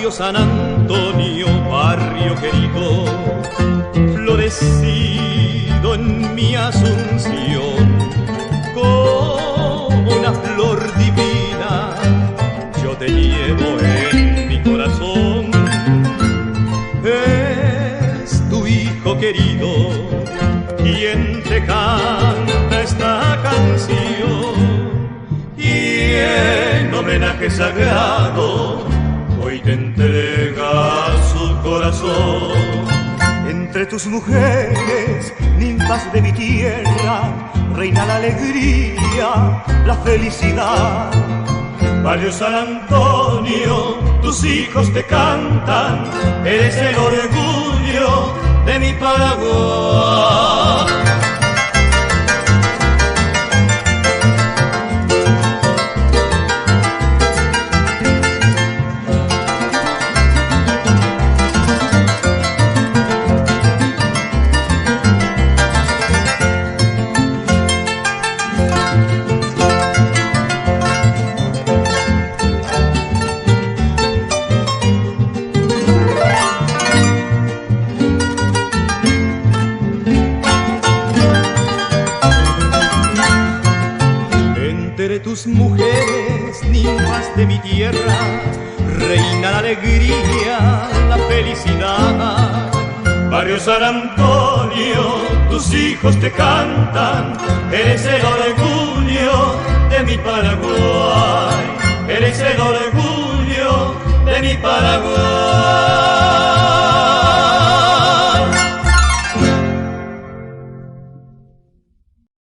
Barrio San Antonio, barrio querido, florecido en mi Asunción, como una flor divina, yo te llevo en mi corazón. Es tu hijo querido quien te canta esta canción, y en homenaje sagrado hoy te entrega su corazón. Entre tus mujeres, ninfas de mi tierra, reina la alegría, la felicidad. Barrio San Antonio, tus hijos te cantan, eres el orgullo de mi Paraguay. Entre tus mujeres, ninfas de mi tierra, reina la alegría, la felicidad. Barrio San Antonio, tus hijos te cantan, eres el orgullo de mi Paraguay, eres el orgullo de mi Paraguay.